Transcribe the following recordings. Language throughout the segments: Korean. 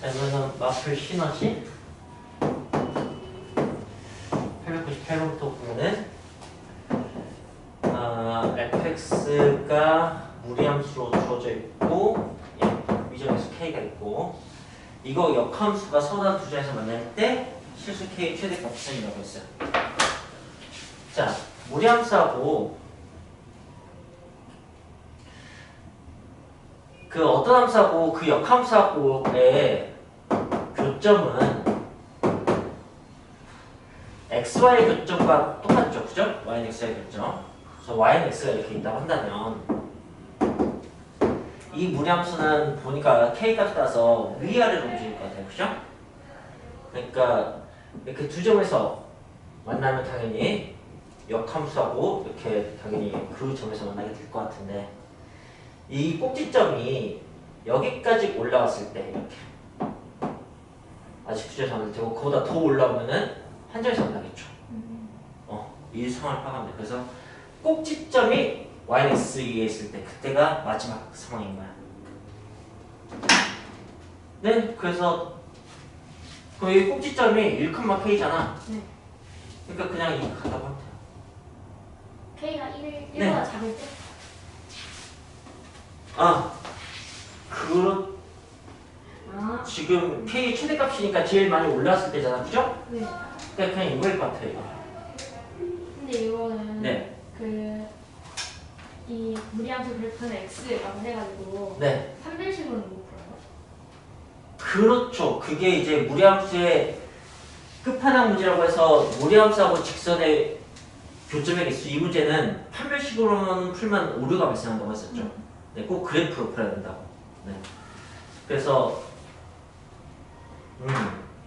그러면은 마플 시너지 898번부터 보면은 fx가 무리함수로 주어져 있고 미정함수 k가 있고 이거 역함수가 서단 두 점에서 만날 때 실수 k 최대값이라고 했어요. 자, 무리함수하고 그 어떤 함수하고 그 역함수하고의 교점은 xy 교점과 똑같죠, 그죠? y는 xy 교점. 그래서 y는 x가 이렇게 있다고 한다면 이 무리함수는 보니까 k 값 따서 위아래로 움직일 것 같아요, 그죠? 그러니까 이렇게 두 점에서 만나면 당연히 역함수하고 이렇게 당연히 그 점에서 만나게 될 것 같은데 이 꼭지점이 여기까지 올라왔을 때 이렇게 아직 두 점에서 만날 테고 그보다 더 올라오면은 한 점에서 만나겠죠. 이 상황을 파악하면 돼. 그래서 꼭지점이 y는 x에 있을 때 그때가 마지막 상황인 거야. 네, 그래서 이 꼭지점이 1,k잖아. 네. 그러니까 그냥 이거 같다고 하면 돼요. K가 1보다 네. 작을 때? 지금 k 최대값이니까 제일 많이 올랐을 때잖아, 그죠? 네. 그러니까 그냥 이거일 것 같아요, 이거. 근데 이거는 네. 이 무리함수 그래프는 x라고 해가지고 네. 3변식으로는 못 풀어요? 그렇죠. 그게 이제 무리함수의 끝판왕 문제라고 해서 무리함수하고 직선의 교점의 개수 이 문제는 판별식으로만 풀면 오류가 발생한다고 했었죠. 네, 꼭 그래프로 풀어야 된다고. 네. 그래서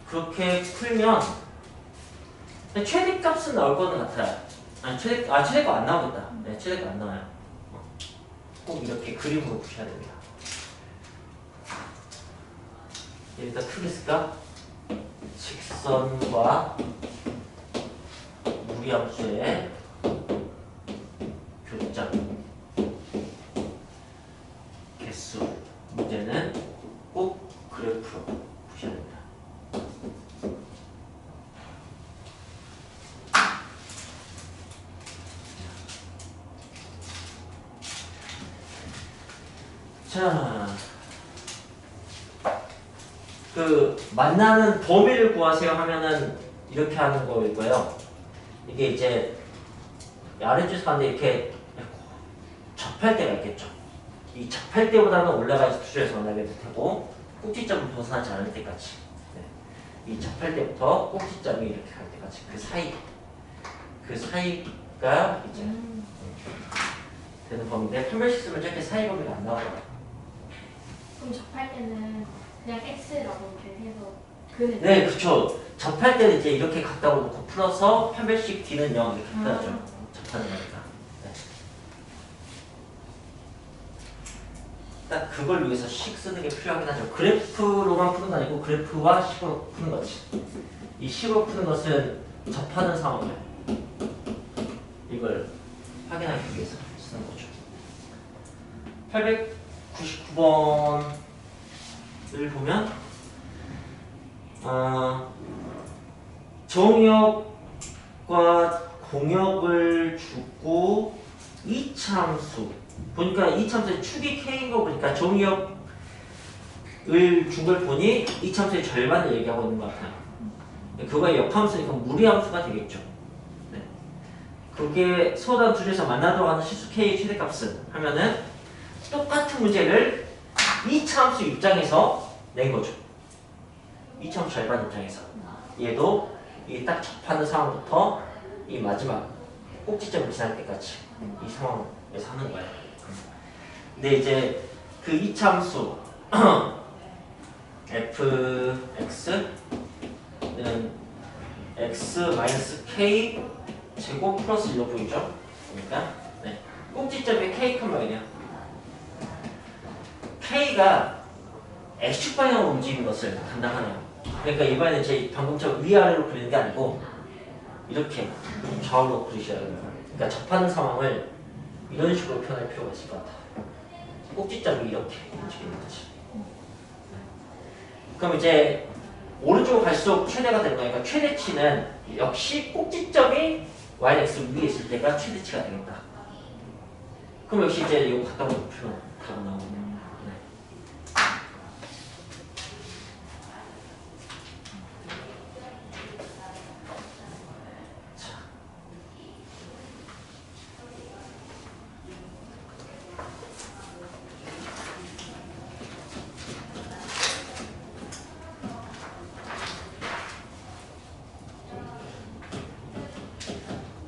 그렇게 풀면 최대값은 나올 거는 같아요. 아니 최대값 안 나오겠다. 네, 최대값 안 나와요. 꼭 이렇게 그림으로 푸셔야 됩니다. 여기다 크게 쓸까? 직선과 무리함수의 교점 개수 문제는 꼭 그래프로 푸셔야 됩니다. 자, 만나는 범위를 구하세요 하면은 이렇게 하는 거일 거예요. 이게 이제 아래쪽에서 봤는데 이렇게 접할 때가 있겠죠. 이 접할 때보다는 올라가서 두 줄에서 만나게 될 테고 꼭지점을 벗어나지 않을 때까지. 네. 이 접할 때부터 꼭지점이 이렇게 갈 때까지 그 사이가 이제 되는 범위인데 판별식 쓰면 저렇게 사이 범위가 안 나와요. 그럼 접할 때는 그냥 x라고 이렇게 해서 그는 네, 그렇죠. 접할 때는 이제 이렇게 갖다 놓고 풀어서 판별식 D는 0 이렇게 풀어야죠. 접하는 거니까. 네. 딱 그걸 위해서 식 쓰는 게 필요하긴 하죠. 그래프로만 푸는 거 아니고 그래프와 식으로 푸는 거지. 이 식으로 푸는 것은 접하는 상황이에요. 이걸 확인하기 위해서 쓰는 거죠. 899번을 보면 정역과 공역을 주고 2차 함수 보니까 2차 함수의 축이 k인 거 보니까 정역을 준 걸 보니 2차 함수의 절반을 얘기하고 있는 것 같아요. 그거의 역함수니까 무리함수가 되겠죠. 네. 그게 서단 두 줄에서 만나도록 하는 실수 k의 최대값은 하면은 똑같은 문제를 2차 함수 입장에서 낸 거죠. 2차 함수 절반 입장에서 얘도 이 딱 접하는 상황부터 이 마지막 꼭지점을 지날 때까지 이 상황에서 하는 거예요. 근데 이제 그 2차 함수 fx는 x-k 제곱 플러스 1로 보이죠? 그러니까 네. 꼭지점이 k 컴마이냐 k가 x축 방향으로 움직이는 것을 담당하네요. 그러니까 이번에는 제 방금처럼 위아래로 그리는 게 아니고 이렇게 좌우로 그리셔야 돼요. 그러니까 접하는 상황을 이런 식으로 표현할 필요가 있을 것 같아요. 꼭지점이 이렇게 움직이는 거지. 그럼 이제 오른쪽으로 갈수록 최대가 되는 거니까 최대치는 역시 꼭지점이 yx 위에 있을 때가 최대치가 되겠다. 그럼 역시 이제 이거 갖다 놓으면 답이 나오거든요. 네. 자.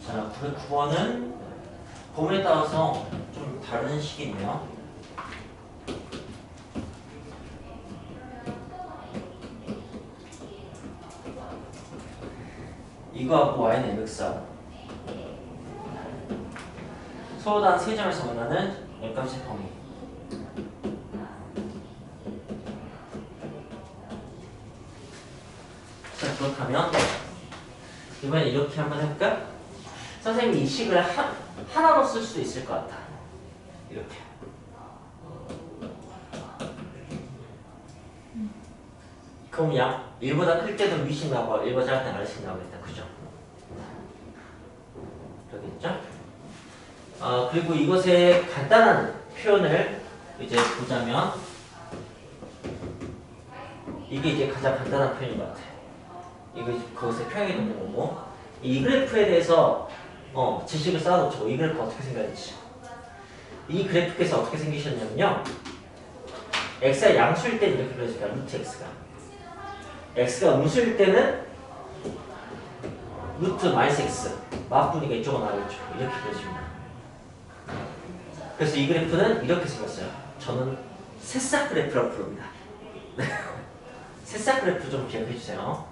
자, 909번은 부분에 따라서 좀 다른 식이네요. 이거하고 y는 mx하고 서로 다른 세 점에서 만나는 열값의 범위. 자, 그렇다면 이번엔 이렇게 한번 해볼까? 선생님이 이 식을 하나로 쓸 수도 있을 것 같아. 이렇게. 그럼 양 1보다 클 때도 위식 나오고 1보다 작을 때는 아래식 나오겠다. 그죠? 그러겠죠? 그리고 이것의 간단한 표현을 이제 보자면 이게 이제 가장 간단한 표현인 것 같아. 이거 그것의 표현이 되는 거고 이 그래프에 대해서 지식을 쌓아놓죠. 이 그래프가 어떻게 생겼는지. 이 그래프께서 어떻게 생기셨냐면요. x가 양수일 때는 이렇게 그려집니다. 루트 x가. x가 음수일 때는 루트 마이너스 x. 맞부니까 이쪽은 나오겠죠. 이렇게 그려집니다. 그래서 이 그래프는 이렇게 생겼어요. 저는 새싹 그래프라고 부릅니다. 새싹 그래프 좀 기억해주세요.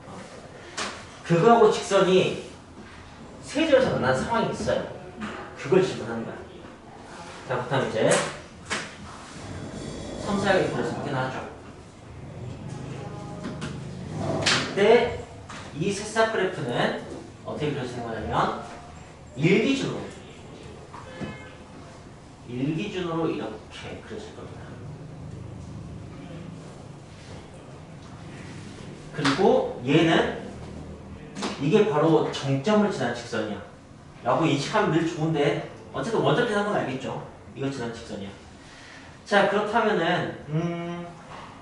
그거하고 직선이 세점에서 만난 상황이 있어요. 그걸 질문하는 거야. 자, 그렇다면 이제 섬세하게 그려서 확인하죠. 이때 이 새싹 그래프는 어떻게 그려지는 거냐면 일기준으로 이렇게 그려질 겁니다. 그리고 얘는 이게 바로 정점을 지난 직선이야 라고 인식하면 늘 좋은데 어쨌든 원점 지난 건 알겠죠? 이거 지난 직선이야. 자, 그렇다면은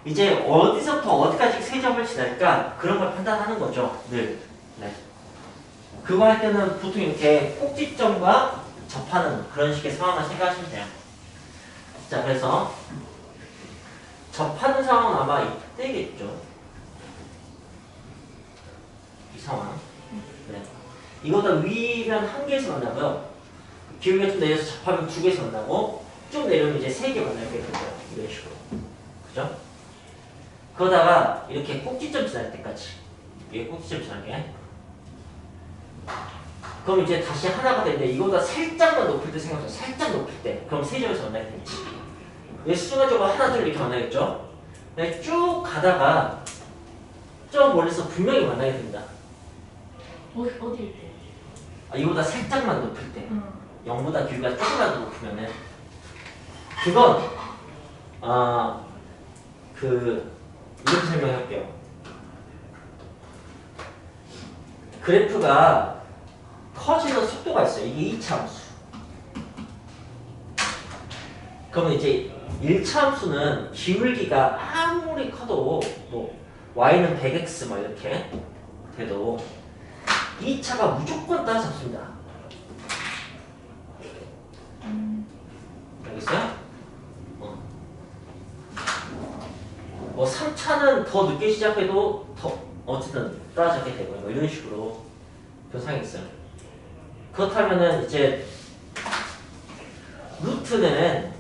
이제 어디서부터 어디까지 세 점을 지날까 그런 걸 판단하는 거죠. 늘. 네. 그거 할 때는 보통 이렇게 꼭지점과 접하는 그런 식의 상황을 생각하시면 돼요. 자, 그래서 접하는 상황은 아마 이때겠죠. 이 상황. 네. 이거보다 위면 한 개에서 만나고요. 기울기가 좀 내려서 접하면 두 개에서 만나고 쭉 내려오면 이제 세 개 만나게 되죠. 이런 식으로. 그죠? 그러다가 이렇게 꼭지점 지날 때까지 위에 꼭지점 지나게 그럼 이제 다시 하나가 되는데 이거보다 살짝만 높일 때 생각해서 살짝 높일 때 그럼 세 점에서 만나게 되겠지. 왜 순간적으로 하나 둘 이렇게 만나겠죠? 네, 쭉 가다가 좀 멀리서 분명히 만나게 됩니다. 어디일 때? 이거보다 살짝만 높일 때 0보다 기울기가 조금만 더 높으면은 그건 이렇게 설명할게요. 그래프가 커지는 속도가 있어요. 이게 2차 함수. 그러면 이제 1차 함수는 기울기가 아무리 커도 뭐 y는 100x 막 이렇게 돼도 2차가 무조건 따라잡습니다. 알겠어요? 뭐 3차는 더 늦게 시작해도 더 어쨌든 따라잡게 되고 뭐 이런 식으로 변상이 있어요. 그렇다면은 이제 루트는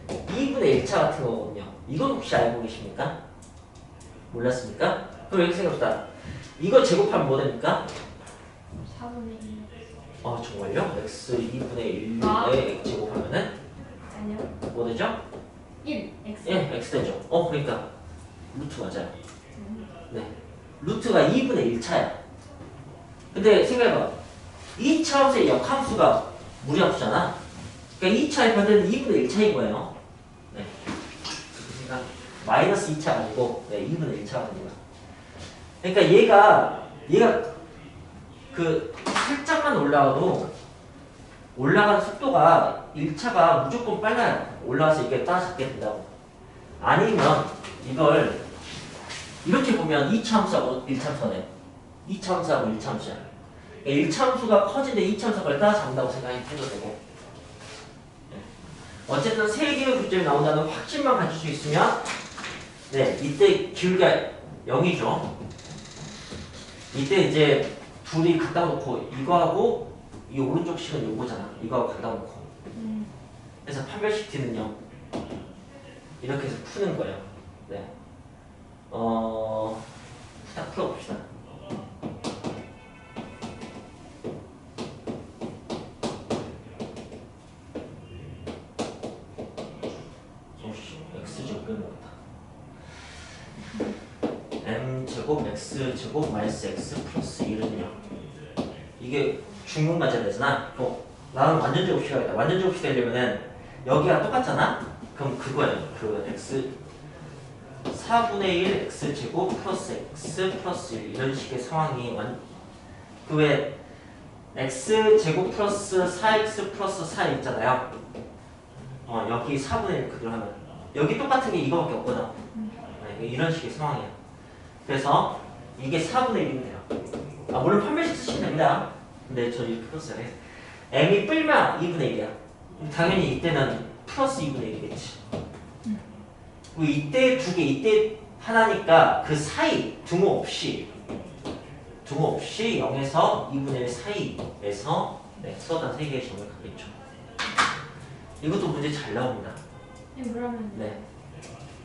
2분의 1차 같은 거거든요. 이건 혹시 알고 계십니까? 몰랐습니까? 그럼 이렇게 생각합시다. 이거 제곱하면 뭐 됩니까? 4분의 1. 정말요? x 2분의 1에 제곱하면은 아니요. 뭐 되죠? 1. X. 예, x 되죠. 그러니까 루트 맞아요. 네, 루트가 2분의 1차야. 근데 생각해봐. 2차 함수의 역함수가 무리함수잖아. 그러니까 2차의 변대는 2분의 1차인 거예요. 네. 그러니까 마이너스 2차 아니고 네, 2분의 1차가 됩니다. 그러니까 얘가 그 살짝만 올라가도 올라가는 속도가 1차가 무조건 빨라요. 올라와서 이게 따라잡게 된다고. 아니면 이걸 이렇게 보면 2차함수하고 1차함수네. 2차함수하고 1차함수야. 1차함수가 커진데 2차함수가 따라잡는다고 생각해도 되고. 어쨌든 세 개의 교점이 나온다는 확신만 가질 수 있으면 네, 이때 기울기가 0이죠. 이때 이제 둘이 갖다 놓고 이거하고 이 오른쪽 식은 요거잖아. 이거하고 갖다 놓고. 그래서 판별식 T는 0. 이렇게 해서 푸는 거예요. 네. 딱 풀어봅시다. X제곱 빼먹었다. M제곱 X제곱 마이너스 X 플러스 1은 0. 이게 중문 맞아야 되잖아. 나는 완전제곱 시켜야겠다. 완전제곱 시키려면은 여기가 똑같잖아? 그럼 그거예요. 그 X 4분의 1 X제곱 플러스 X 플러스 1 이런 식의 상황이 그 왜 X제곱 플러스 4X 플러스 4 있잖아요. 여기 4분의 1 그대로 하면 여기 똑같은 게 이거밖에 없거든. 네, 이런 식의 상황이야. 그래서 이게 4분의 1이면 돼요. 물론 판별식 쓰시면 됩니다. 근데 저 이렇게 풀었어요. M이 뿔면 2분의 1이야. 당연히 이때는 플러스 2분의 1이겠지. 이때 두 개, 이때 하나니까 그 사이 등호 없이 0에서 2분의 1 사이에서 네, 서단 3개의 점을 가겠죠. 이것도 문제 잘 나옵니다. 그러면 네.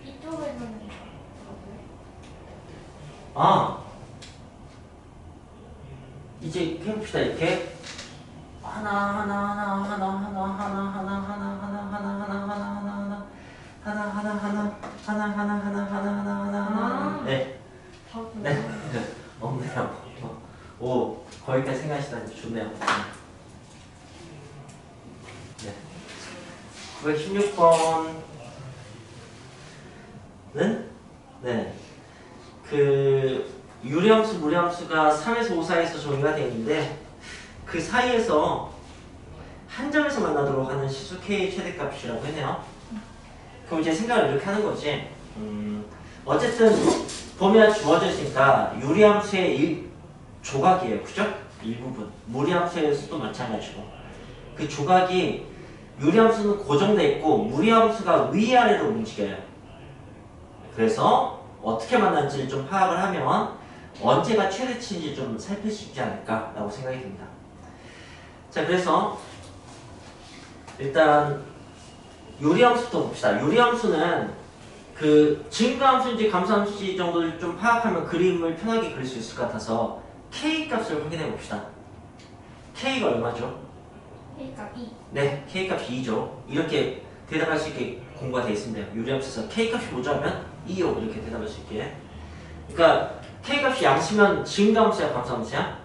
이쪽에서는 이제 해봅시다. 이렇게 하나 네. 네. 없네요. 오, 거기까지 생각하시다니 좋네요. 네. 916번은 네. 그 유리함수, 무리함수가 3에서 5 사이에서 정의가 되어 있는데 그 사이에서 한 점에서 만나도록 하는 시수 K의 최대값이라고 했네요. 그럼 이제 생각을 이렇게 하는 거지. 어쨌든 범위가 주어져 있으니까 유리함수의 조각이에요. 그죠? 일부분. 무리함수에서도 마찬가지고. 그 조각이 유리함수는 고정돼 있고 무리함수가 위아래로 움직여요. 그래서 어떻게 만났는지를 좀 파악을 하면 언제가 최대치인지 좀 살필 수 있지 않을까라고 생각이 듭니다. 자, 그래서 일단 요리함수부터 봅시다. 요리함수는 그 증가함수인지 감소함수인지 정도를 좀 파악하면 그림을 편하게 그릴 수 있을 것 같아서 K 값을 확인해 봅시다. K가 얼마죠? K값 2. 네, K 값이 2죠. 이렇게 대답할 수 있게 공부가 되어 있습니다. 요리함수에서 K 값이 뭐냐면 2요. 이렇게 대답할 수 있게. 그러니까 K 값이 양수면 증가함수야, 감소함수야?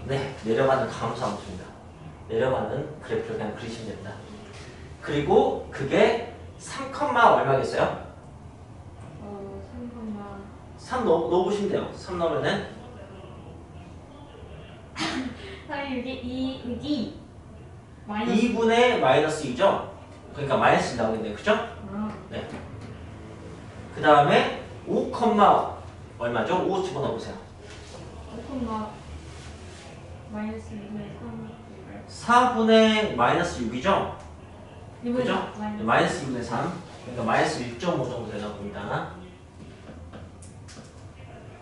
네, 내려가는 감소함수입니다. 내려가는 그래프를 그냥 그리시면 됩니다. 그리고 그게 3, 얼마겠어요? 3 넣어보시면 돼요. 3 넣으면은 2분의 마이너스 2죠? 그러니까 마이너스 나오겠네요. 그죠? 네. 그 다음에 5, 얼마죠? 5 집어넣어보세요. 5, 마이너스 2분의 4분의 마이너스 6이죠? 3. 그죠? 마이너스 2분의 3. 그러니까 마이너스 1.5 정도 되나 봅니다.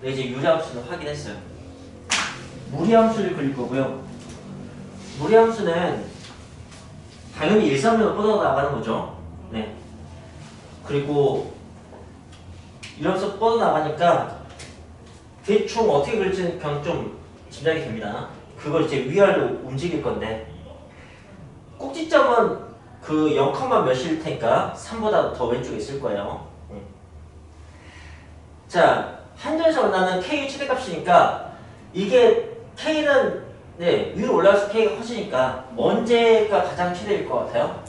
네, 이제 유리함수는 확인했어요. 무리함수를 그릴 거고요. 무리함수는 당연히 일사면으로 뻗어나가는 거죠. 네. 그리고 이러면서 뻗어나가니까 대충 어떻게 그릴지는 그냥 좀 짐작이 됩니다. 그걸 이제 위아래로 움직일 건데 꼭지점은 그 0, 몇일 테니까 3보다 더 왼쪽에 있을 거예요. 자, 한 점에서 만나는 K의 최대값이니까 이게 K는 네, 위로 올라가서 K가 커지니까 언제가 가장 최대일 것 같아요?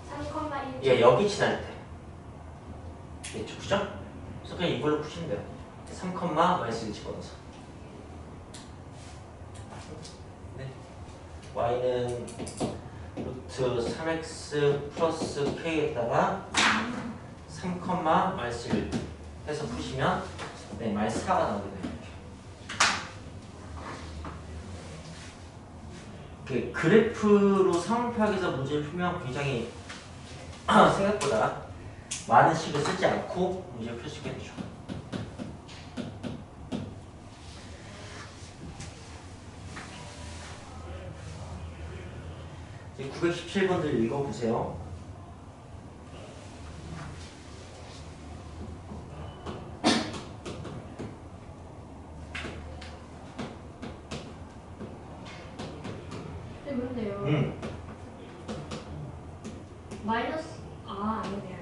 3,1. 예, 여기 지날 때. 되겠죠, 그죠? 그래서 그냥 이걸로 푸시면 돼요. 3, 마이너스 1 집어넣어서. 네. y는 루트 3x 플러스 k에다가 3, 마이너스 1 해서 푸시면 네, 마이너스 4가 나오게 돼요. 이렇게 그래프로 상황표학에서 문제를 풀면 굉장히 생각보다 많은 식을 쓰지 않고 문제를 풀 수 있게 되죠. 이제 917번들 읽어보세요. 네, 뭔데요? 마이너스 아니네요.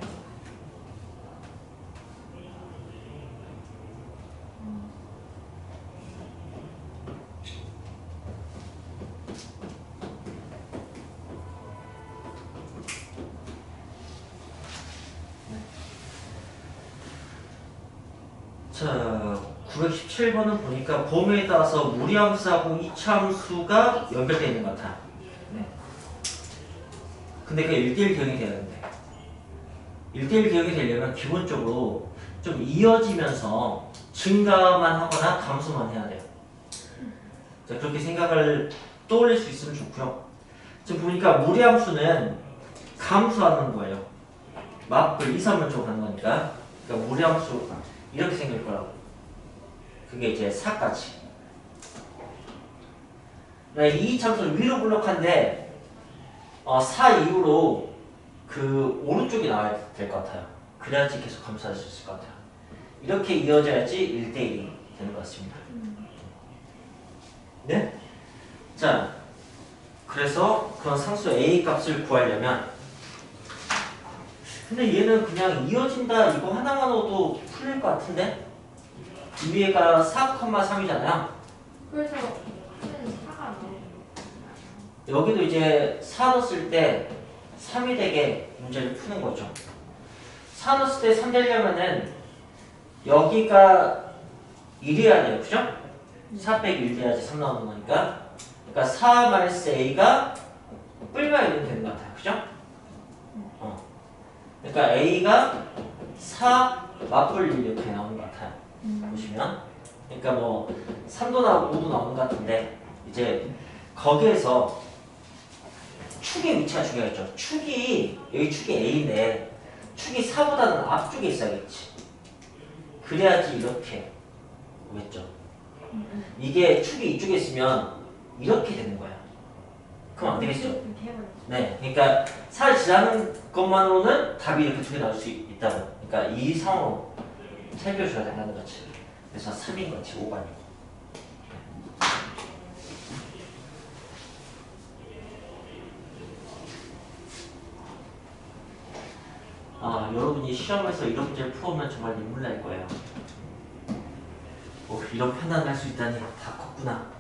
자, 917번은 보니까 범위에 따라서 무리함수하고 이차함수가 연결되어 있는 것 같아. 네. 근데 그게 1대1 기억이 돼야 되는데 1대1 기억이 되려면 기본적으로 좀 이어지면서 증가만 하거나 감소만 해야 돼요. 자, 그렇게 생각을 떠올릴 수 있으면 좋고요. 지금 보니까 무리함수는 감소하는 거예요. 마플 2, 3을 쪽 하는 거니까. 그러니까 무리함수 이렇게 생길 거라고. 그게 이제 4까지. 이 참수는 위로 블록한데 4 이후로 그 오른쪽이 나와야 될 것 같아요. 그래야지 계속 감소할 수 있을 것 같아요. 이렇게 이어져야지 1대1이 되는 것 같습니다. 네? 자, 그래서 그런 상수 A 값을 구하려면 근데 얘는 그냥 이어진다 이거 하나만 넣어도 풀릴 것 같은데? 위에가 4,3이잖아요. 그래서 는 4가 나오는 여기도 이제 4 넣었을 때 3이 되게 문제를 푸는 거죠. 4 넣었을 때 3 되려면은 여기가 1이어야 돼요. 그죠? 4 빼기 1 돼야지 3 나오는 거니까. 그러니까 4 마이너스 A가 뿔마 1이 되는 것 같아요. 그죠? 그러니까 A가 4 맞불 1 이렇게 나오는 것 같아요. 보시면. 그러니까 뭐 3도 나오고 5도 나오는 것 같은데 이제 거기에서 축의 위치가 중요하겠죠. 축이 여기 축이 A인데 축이 4보다는 앞쪽에 있어야겠지. 그래야지 이렇게 오겠죠. 이게 축이 이쪽에 있으면 이렇게 되는 거야. 그럼 안 되겠죠. 네, 그러니까 4를 지나는 것만으로는 답이 이렇게 두 개 나올 수 있다고. 그러니까 이 상황으로 살펴줘야 된다는 거지. 그래서 3인 거지, 5가 아니고. 여러분이 시험에서 이런 문제를 풀어오면 정말 눈물 날 거예요. 이런 판단을 할 수 있다니 다 컸구나.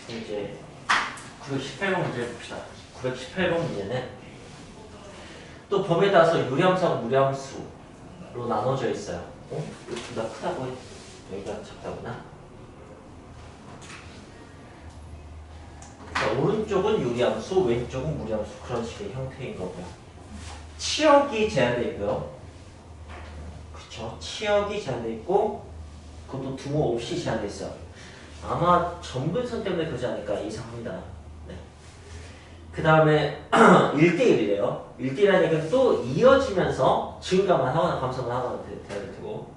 이제 918번 문제를 봅시다. 918번 문제는 또 범위에 따라서 유리함수하고 무리함수로 나눠져 있어요. 둘 다 크다고 해. 여기가 작다구나. 그러니까 오른쪽은 유리함수, 왼쪽은 무리함수 그런 식의 형태인 거고요. 치역이 제한되어 있고요. 그쵸? 치역이 제한되어 있고 그것도 등호 없이 제한되어 있어요. 아마 전분선 때문에 그러지 않을까 예상합니다. 네. 그 다음에 1대1이래요. 1대1이라는 얘기는 또 이어지면서 증가만 하거나 감소만 하거나 돼야 될 테고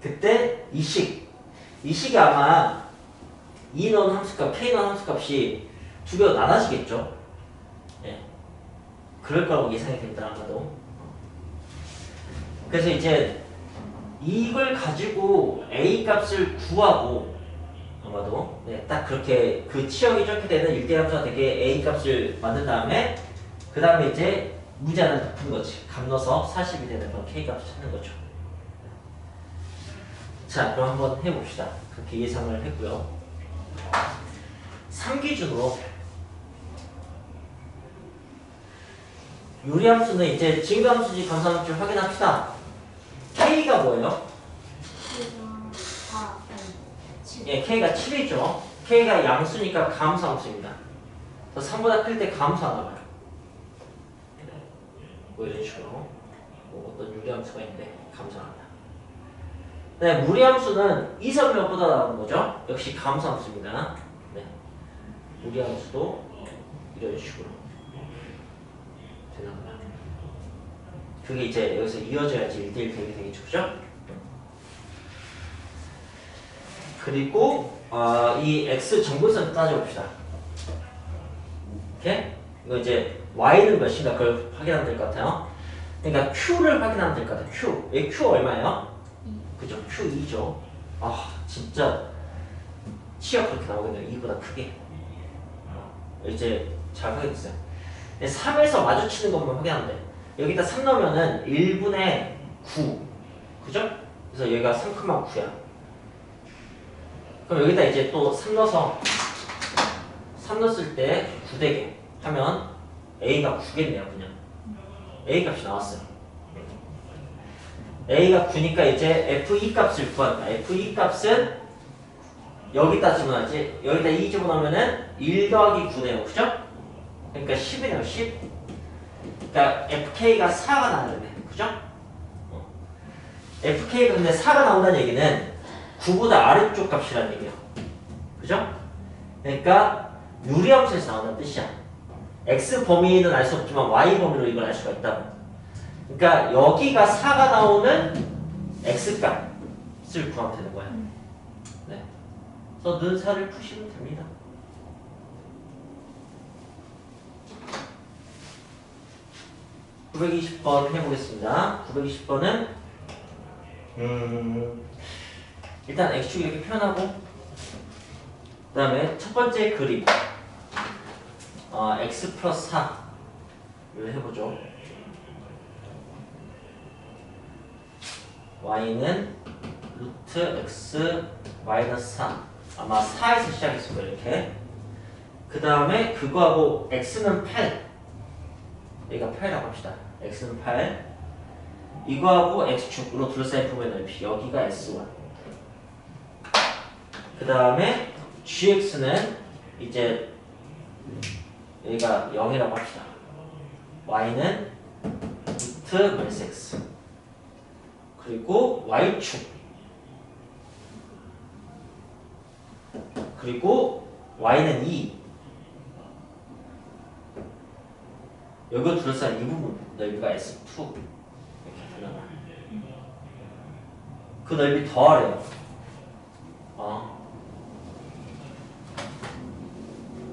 그때 이 식이 아마 E 넣은 함수값, K 넣은 함수값이 두 개로 나눠지겠죠. 예. 그럴 거라고 예상이 됩니다. 아마도. 그래서 이제 이걸 가지고 A 값을 구하고 아마도 네, 딱 그렇게 그 치역이 이렇게 되는 일대함수가 되게 A 값을 만든 다음에 그 다음에 이제 문제 하나 더 푸는 거지. 값 넣어서 40이 되는 그런 K 값을 찾는 거죠. 자, 그럼 한번 해봅시다. 그렇게 예상을 했고요. 3기준으로 요리함수는 이제 증가함수인지 감소함수인지 확인합시다. K가 뭐예요? 예, K가 7이죠. K가 양수니까 감소함수입니다. 그래서 3보다 클 때 감소하나 봐요. 뭐 이런 식으로 뭐 어떤 유리함수가 있는데 감소한다. 네, 무리함수는 이선 몇보다 나오는 거죠. 역시 감소함수입니다. 네, 무리함수도 이런 식으로 되는 거야. 그게 이제 여기서 이어져야지 1대1 되게 되겠죠, 그죠? 그리고 이 x 정분선 따져봅시다. 이렇게 이거 이제 y는 몇인가 그걸 확인하면 될 것 같아요. 그러니까 q를 확인하면 될 것 같아요. q. 여기 q 얼마예요? 그죠? q 2죠. 아 진짜 치역 그렇게 나오겠네요. 2보다 크게. 이제 잘 확인했어요. 3에서 마주치는 것만 확인하면 돼. 여기다 3 넣으면은 1분의 9. 그죠? 그래서 여기가 3,9야. 그럼 여기다 이제 또 3 넣어서 3 넣었을 때 9되게 하면 A가 9겠네요, 그냥. A 값이 나왔어요. A가 9니까 이제 F2 값을 구한다. F2 값은 여기다 집어넣지. 여기다 2 집어넣으면은 1 더하기 9네요, 그죠? 그러니까 10이네요, 10. 그러니까 FK가 4가 나오네, 그죠? FK가 근데 4가 나온다는 얘기는 9보다 아래쪽 값이라는 얘기예요. 그죠? 그러니까 유리함수에서 나온다는 뜻이야. X 범위는 알 수 없지만 Y 범위로 이걸 알 수가 있다고. 그러니까 여기가 4가 나오는 X 값을 구하면 되는 거야. 네. 그래서 는사를 푸시면 됩니다. (920번) 해보겠습니다. 920번은 일단 X축 이렇게 표현하고 그 다음에 첫 번째 그림 X 플러스 4를 해보죠. Y는 루트 X 마이너스 4 아마 4에서 시작했을 거예요. 이렇게 그 다음에 그거하고 X는 8 여기가 8이라고 합시다. X는 8 이거하고 X축으로 둘러싸인 부분의 넓이 여기가 S1 그 다음에 GX는 이제 여기가 0이라고 합시다. Y는 루트 마이너스 X 그리고 Y축 그리고 Y는 2 여기로 둘러싸인 이 부분 넓이가 S2 이렇게 되려나 그 넓이 더하래요.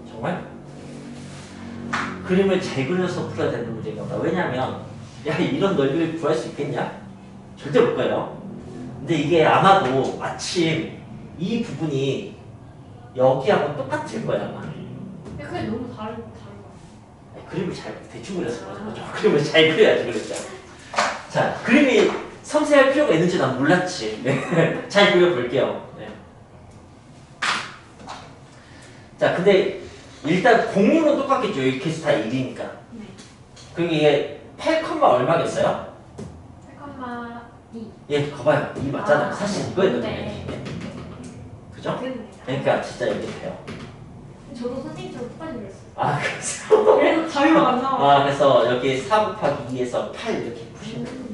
정말? 그림을 잘 그려서 풀어야 되는 문제인가 보다. 왜냐면 야 이런 넓이를 구할 수 있겠냐? 절대 못 가요. 근데 이게 아마도 마침 이 부분이 여기하고 똑같을 거야 아마. 근데 그게 너무 다른 거. 그림을 잘 대충 그려서 그런 거죠. 그림을 잘 그려야지 그랬죠. 자, 그림이 섬세할 필요가 있는지 난 몰랐지. 네. 잘 그려볼게요. 네. 자, 근데 일단 공유는 똑같겠죠. 이 케이스 다 1이니까. 네. 그리고 이게 8, 얼마겠어요? 8,2. 예, 거봐요. 2 맞잖아요. 사실 이거예요. 네. 그죠? 됩니다. 그러니까 진짜 이렇게 돼요. 저도 선생님처럼 똑같이 그렸어요. 그래서 그래서 답이 안 나와. 그래서 여기 4 곱하기 2에서 8 이렇게 푸시면 돼요.